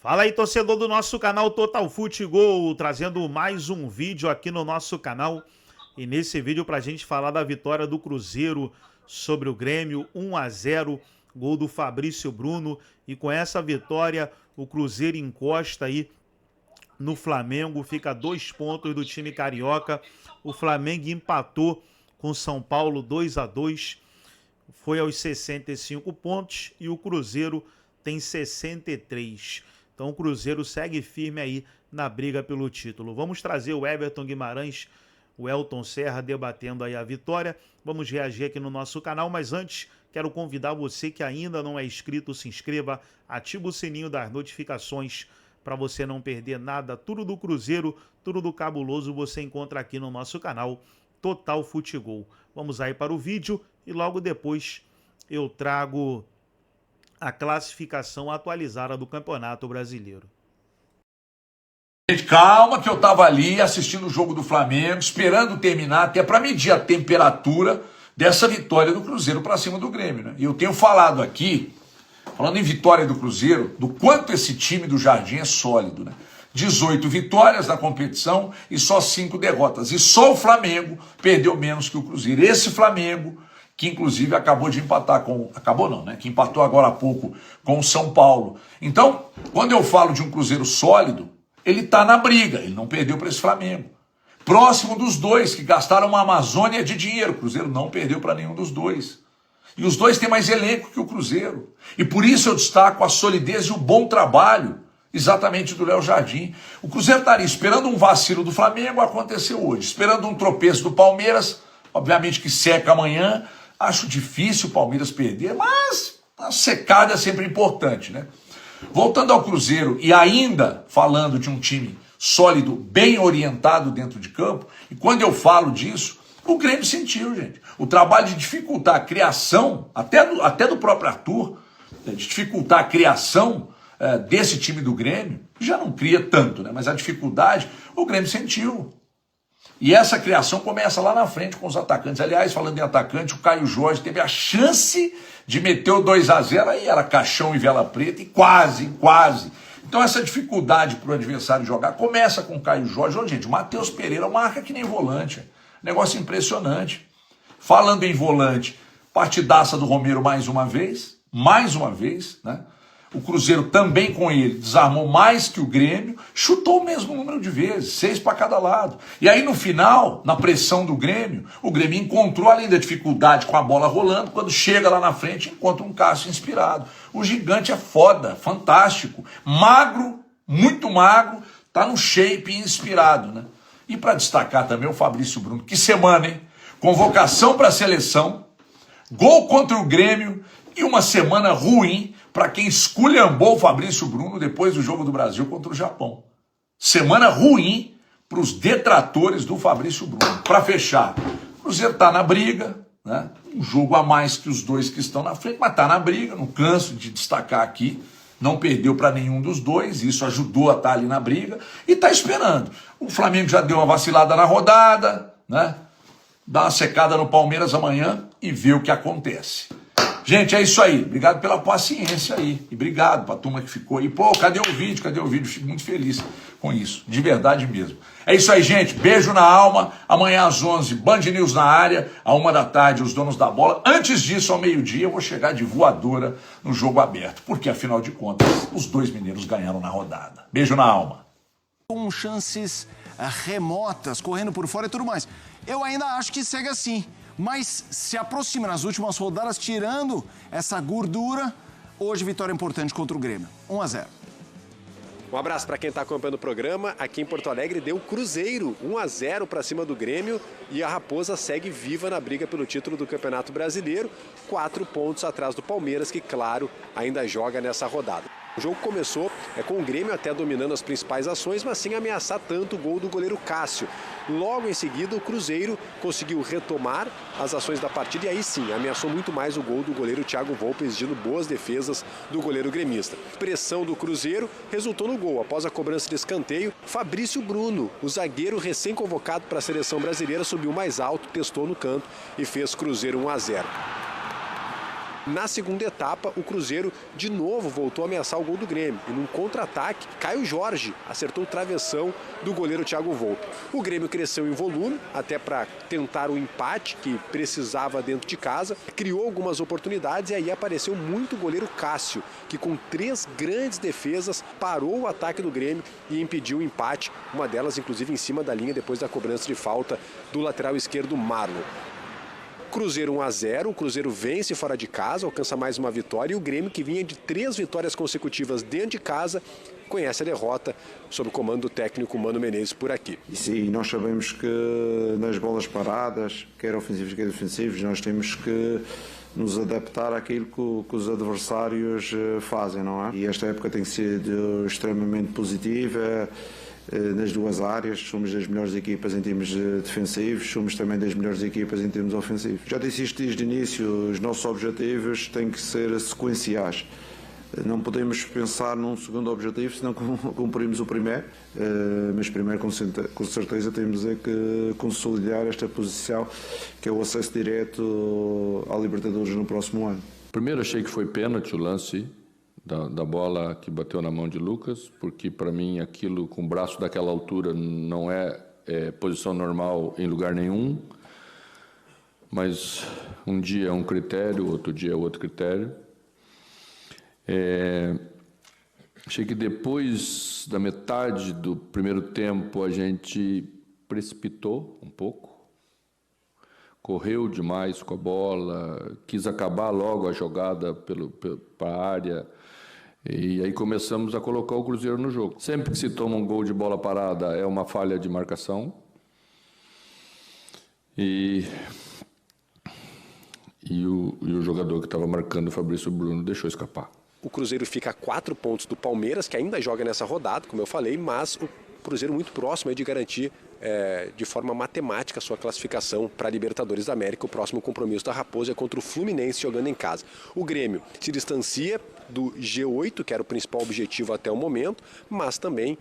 Fala aí, torcedor do nosso canal Total Futebol, trazendo mais um vídeo aqui no nosso canal. E nesse vídeo pra gente falar da vitória do Cruzeiro sobre o Grêmio, 1-0, gol do Fabrício Bruno. E com essa vitória, o Cruzeiro encosta aí no Flamengo, fica a 2 pontos do time carioca. O Flamengo empatou com o São Paulo 2-2, foi aos 65 pontos e o Cruzeiro tem 63. Então o Cruzeiro segue firme aí na briga pelo título. Vamos trazer o Everton Guimarães, o Elton Serra debatendo aí a vitória. Vamos reagir aqui no nosso canal, mas antes quero convidar você que ainda não é inscrito, se inscreva, ativa o sininho das notificações para você não perder nada. Tudo do Cruzeiro, tudo do Cabuloso você encontra aqui no nosso canal Total Futebol. Vamos aí para o vídeo e logo depois eu trago a classificação atualizada do Campeonato Brasileiro. Gente, calma que eu tava ali assistindo o jogo do Flamengo, esperando terminar até para medir a temperatura dessa vitória do Cruzeiro para cima do Grêmio, né? E eu tenho falado aqui, falando em vitória do Cruzeiro, do quanto esse time do Jardim é sólido, né? 18 vitórias na competição e só 5 derrotas. E só o Flamengo perdeu menos que o Cruzeiro. Esse Flamengo, que inclusive acabou de empatar com... Acabou não, né? Que empatou agora há pouco com o São Paulo. Então, quando eu falo de um Cruzeiro sólido, ele está na briga, ele não perdeu para esse Flamengo. Próximo dos dois, que gastaram uma Amazônia de dinheiro. O Cruzeiro não perdeu para nenhum dos dois. E os dois têm mais elenco que o Cruzeiro. E por isso eu destaco a solidez e o bom trabalho, exatamente do Léo Jardim. O Cruzeiro estaria esperando um vacilo do Flamengo, aconteceu hoje. Esperando um tropeço do Palmeiras, obviamente que seca amanhã. Acho difícil o Palmeiras perder, mas a secada é sempre importante, né? Voltando ao Cruzeiro e ainda falando de um time sólido, bem orientado dentro de campo, e quando eu falo disso, o Grêmio sentiu, gente. O trabalho de dificultar a criação, até do próprio Arthur, de dificultar a criação desse time do Grêmio, já não cria tanto, né? Mas a dificuldade, o Grêmio sentiu. E essa criação começa lá na frente com os atacantes. Aliás, falando em atacante, o Caio Jorge teve a chance de meter o 2-0, aí era caixão e vela preta, e quase. Então essa dificuldade para o adversário jogar começa com o Caio Jorge. Ô, gente, o Matheus Pereira marca que nem volante. Negócio impressionante. Falando em volante, partidaça do Romero mais uma vez, né? O Cruzeiro também com ele desarmou mais que o Grêmio, chutou o mesmo número de vezes, 6 para cada lado. E aí no final, na pressão do Grêmio, o Grêmio encontrou, além da dificuldade com a bola rolando, quando chega lá na frente, encontra um Cássio inspirado. O gigante é foda, fantástico, magro, muito magro, tá no shape inspirado, né? E para destacar também o Fabrício Bruno, que semana, hein? Convocação para a seleção, gol contra o Grêmio e uma semana ruim para quem esculhambou o Fabrício Bruno depois do jogo do Brasil contra o Japão. Semana ruim para os detratores do Fabrício Bruno. Para fechar, o Cruzeiro está na briga, né? Um jogo a mais que os dois que estão na frente, mas está na briga, não canso de destacar aqui. Não perdeu para nenhum dos dois, isso ajudou a estar ali na briga e está esperando. O Flamengo já deu uma vacilada na rodada, né? Dá uma secada no Palmeiras amanhã e vê o que acontece. Gente, é isso aí. Obrigado pela paciência aí. E obrigado para a turma que ficou aí. Pô, cadê o vídeo? Cadê o vídeo? Fico muito feliz com isso. De verdade mesmo. É isso aí, gente. Beijo na alma. Amanhã às 11, Band News na área. À 1 da tarde, os donos da bola. Antes disso, ao meio-dia, eu vou chegar de voadora no jogo aberto. Porque, afinal de contas, os dois mineiros ganharam na rodada. Beijo na alma. Com chances remotas, correndo por fora e tudo mais. Eu ainda acho que segue assim. Mas se aproxima nas últimas rodadas, tirando essa gordura. Hoje, vitória importante contra o Grêmio. 1-0. Um abraço para quem está acompanhando o programa. Aqui em Porto Alegre deu Cruzeiro 1-0 para cima do Grêmio e a Raposa segue viva na briga pelo título do Campeonato Brasileiro, 4 pontos atrás do Palmeiras, que, claro, ainda joga nessa rodada. O jogo começou com o Grêmio até dominando as principais ações, mas sem ameaçar tanto o gol do goleiro Cássio. Logo em seguida, o Cruzeiro conseguiu retomar as ações da partida e aí sim, ameaçou muito mais o gol do goleiro Thiago Volpe, exigindo boas defesas do goleiro gremista. Pressão do Cruzeiro resultou no gol. Após a cobrança de escanteio, Fabrício Bruno, o zagueiro recém-convocado para a seleção brasileira, subiu mais alto, testou no canto e fez Cruzeiro 1-0. Na segunda etapa, o Cruzeiro de novo voltou a ameaçar o gol do Grêmio. E num contra-ataque, Caio Jorge acertou o travessão do goleiro Thiago Volpi. O Grêmio cresceu em volume, até para tentar o empate que precisava dentro de casa. Criou algumas oportunidades e aí apareceu muito o goleiro Cássio, que com 3 grandes defesas parou o ataque do Grêmio e impediu o empate. Uma delas, inclusive, em cima da linha depois da cobrança de falta do lateral esquerdo Marlon. Cruzeiro 1-0, o Cruzeiro vence fora de casa, alcança mais uma vitória e o Grêmio, que vinha de 3 vitórias consecutivas dentro de casa, conhece a derrota sob o comando do técnico Mano Menezes por aqui. E sim, nós sabemos que nas bolas paradas, quer ofensivas, quer defensivas, nós temos que nos adaptar àquilo que os adversários fazem, não é? E esta época tem sido extremamente positiva. Nas duas áreas, somos das melhores equipas em termos defensivos, somos também das melhores equipas em termos ofensivos. Já disse isto desde o início, os nossos objetivos têm que ser sequenciais. Não podemos pensar num segundo objetivo, senão cumprimos o primeiro, mas primeiro com certeza temos que consolidar esta posição, que é o acesso direto à Libertadores no próximo ano. Primeiro achei que foi pênalti o lance da bola que bateu na mão de Lucas, porque para mim aquilo com o braço daquela altura não é posição normal em lugar nenhum, mas um dia é um critério, outro dia é outro critério. Achei que depois da metade do primeiro tempo a gente precipitou um pouco, correu demais com a bola, quis acabar logo a jogada para a área. E aí começamos a colocar o Cruzeiro no jogo. Sempre que se toma um gol de bola parada é uma falha de marcação. E o jogador que estava marcando, o Fabrício Bruno, deixou escapar. O Cruzeiro fica a 4 pontos do Palmeiras, que ainda joga nessa rodada, como eu falei, mas o Cruzeiro muito próximo aí de garantir de forma matemática a sua classificação para a Libertadores da América. O próximo compromisso da Raposa é contra o Fluminense jogando em casa. O Grêmio se distancia do G8, que era o principal objetivo até o momento, mas também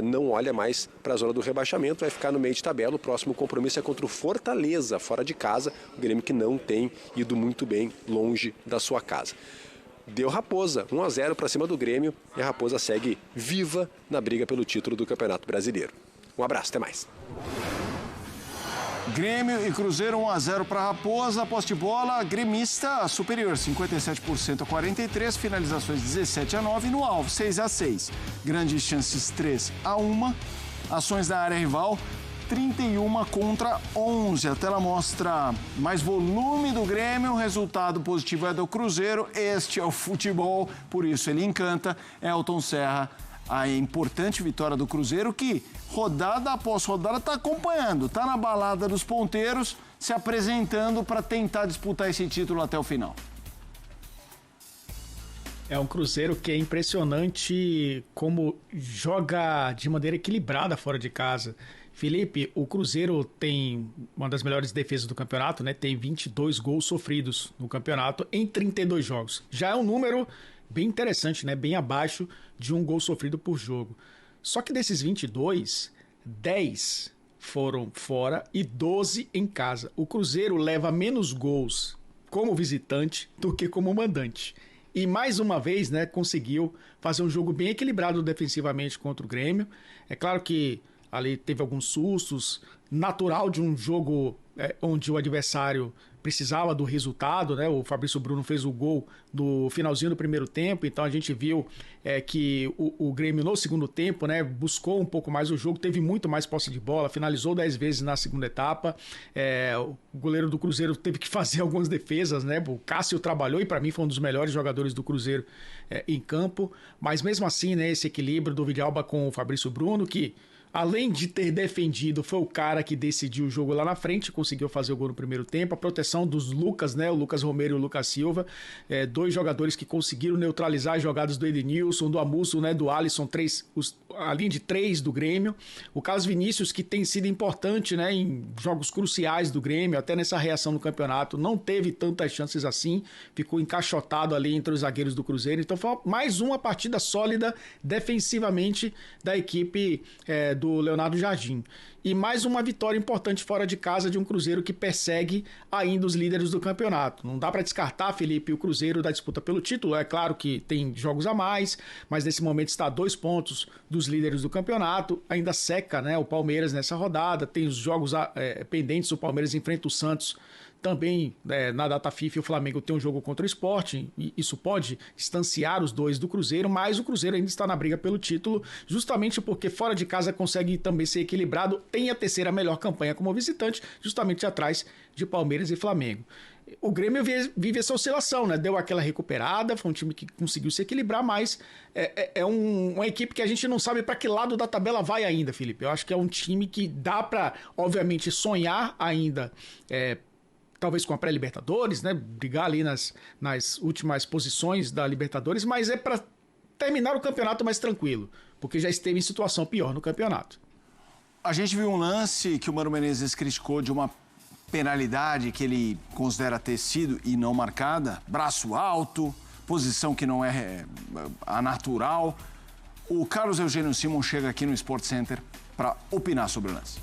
não olha mais para a zona do rebaixamento, vai ficar no meio de tabela. O próximo compromisso é contra o Fortaleza, fora de casa, o Grêmio que não tem ido muito bem longe da sua casa. Deu Raposa, 1-0 para cima do Grêmio, e a Raposa segue viva na briga pelo título do Campeonato Brasileiro. Um abraço, até mais. Grêmio e Cruzeiro 1-0 para Raposa, posse de bola gremista superior, 57% a 43%, finalizações 17-9, no alvo 6-6, grandes chances 3-1, ações da área rival 31 contra 11. A tela mostra mais volume do Grêmio, o resultado positivo é do Cruzeiro. Este é o futebol, por isso ele encanta. Elton Serra, a importante vitória do Cruzeiro, que rodada após rodada está acompanhando, está na balada dos ponteiros, se apresentando para tentar disputar esse título até o final. É um Cruzeiro que é impressionante como joga de maneira equilibrada fora de casa. Felipe, o Cruzeiro tem uma das melhores defesas do campeonato, né? Tem 22 gols sofridos no campeonato em 32 jogos. Já é um número bem interessante, né? Bem abaixo de um gol sofrido por jogo. Só que desses 22, 10 foram fora e 12 em casa. O Cruzeiro leva menos gols como visitante do que como mandante. E mais uma vez, né, conseguiu fazer um jogo bem equilibrado defensivamente contra o Grêmio. É claro que ali teve alguns sustos, natural de um jogo onde o adversário precisava do resultado, né? O Fabrício Bruno fez o gol no finalzinho do primeiro tempo, então a gente viu que o Grêmio no segundo tempo, né, buscou um pouco mais o jogo, teve muito mais posse de bola, finalizou 10 vezes na segunda etapa. O goleiro do Cruzeiro teve que fazer algumas defesas, né? O Cássio trabalhou e para mim foi um dos melhores jogadores do Cruzeiro em campo, mas mesmo assim, né, esse equilíbrio do Villalba com o Fabrício Bruno, que além de ter defendido, foi o cara que decidiu o jogo lá na frente, conseguiu fazer o gol no primeiro tempo. A proteção dos Lucas, né? O Lucas Romero e o Lucas Silva, dois jogadores que conseguiram neutralizar as jogadas do Edenilson, do Amusso, né? Do Alisson, a linha de 3 do Grêmio. O Carlos Vinícius, que tem sido importante, né? Em jogos cruciais do Grêmio, até nessa reação no campeonato, não teve tantas chances assim, ficou encaixotado ali entre os zagueiros do Cruzeiro. Então foi mais uma partida sólida defensivamente da equipe do Leonardo Jardim. E mais uma vitória importante fora de casa de um Cruzeiro que persegue ainda os líderes do campeonato. Não dá para descartar, Felipe, o Cruzeiro da disputa pelo título. É claro que tem jogos a mais, mas nesse momento está a 2 pontos dos líderes do campeonato. Ainda seca, né, o Palmeiras nessa rodada. Tem os jogos pendentes. O Palmeiras enfrenta o Santos também, na data FIFA. O Flamengo tem um jogo contra o Sport, e isso pode distanciar os dois do Cruzeiro, mas o Cruzeiro ainda está na briga pelo título, justamente porque fora de casa consegue também ser equilibrado, tem a terceira melhor campanha como visitante, justamente atrás de Palmeiras e Flamengo. O Grêmio vive essa oscilação, né? Deu aquela recuperada, foi um time que conseguiu se equilibrar, mas uma equipe que a gente não sabe para que lado da tabela vai ainda, Felipe. Eu acho que é um time que dá para, obviamente, sonhar ainda, talvez com a pré-Libertadores, né? Brigar ali nas últimas posições da Libertadores, mas é para terminar o campeonato mais tranquilo, porque já esteve em situação pior no campeonato. A gente viu um lance que o Mano Menezes criticou de uma penalidade que ele considera ter sido e não marcada, braço alto, posição que não é a natural. O Carlos Eugênio Simon chega aqui no Sport Center para opinar sobre o lance.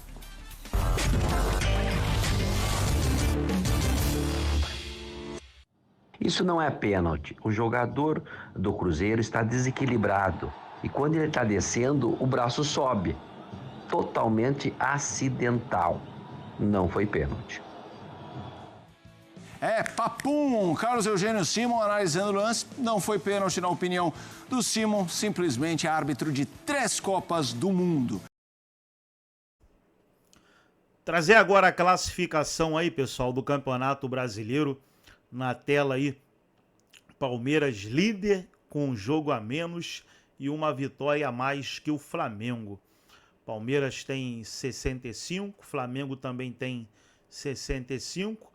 Isso não é pênalti. O jogador do Cruzeiro está desequilibrado. E quando ele está descendo, o braço sobe. Totalmente acidental. Não foi pênalti. Papum! Carlos Eugênio Simon analisando o lance. Não foi pênalti, na opinião do Simon. Simplesmente árbitro de 3 Copas do Mundo. Trazer agora a classificação aí, pessoal, do Campeonato Brasileiro. Na tela aí, Palmeiras líder com um jogo a menos e uma vitória a mais que o Flamengo. Palmeiras tem 65, Flamengo também tem 65,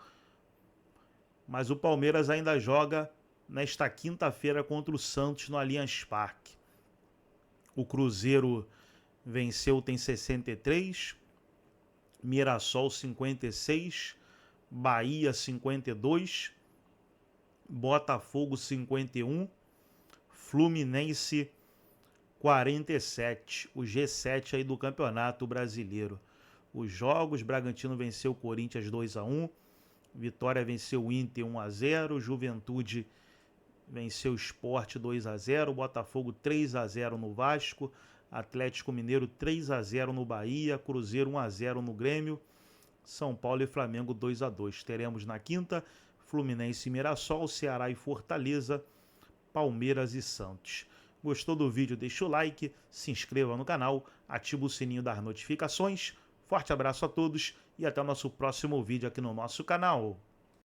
mas o Palmeiras ainda joga nesta quinta-feira contra o Santos no Allianz Parque. O Cruzeiro venceu, tem 63, Mirassol 56, Bahia 52, Botafogo 51, Fluminense 47, o G7 aí do Campeonato Brasileiro. Os jogos: Bragantino venceu o Corinthians 2-1, Vitória venceu o Inter 1-0, Juventude venceu o Sport 2-0, Botafogo 3-0 no Vasco, Atlético Mineiro 3-0 no Bahia, Cruzeiro 1-0 no Grêmio, São Paulo e Flamengo 2-2. Teremos na quinta Fluminense e Mirassol, Ceará e Fortaleza, Palmeiras e Santos. Gostou do vídeo? Deixa o like, se inscreva no canal, ativa o sininho das notificações. Forte abraço a todos e até o nosso próximo vídeo aqui no nosso canal.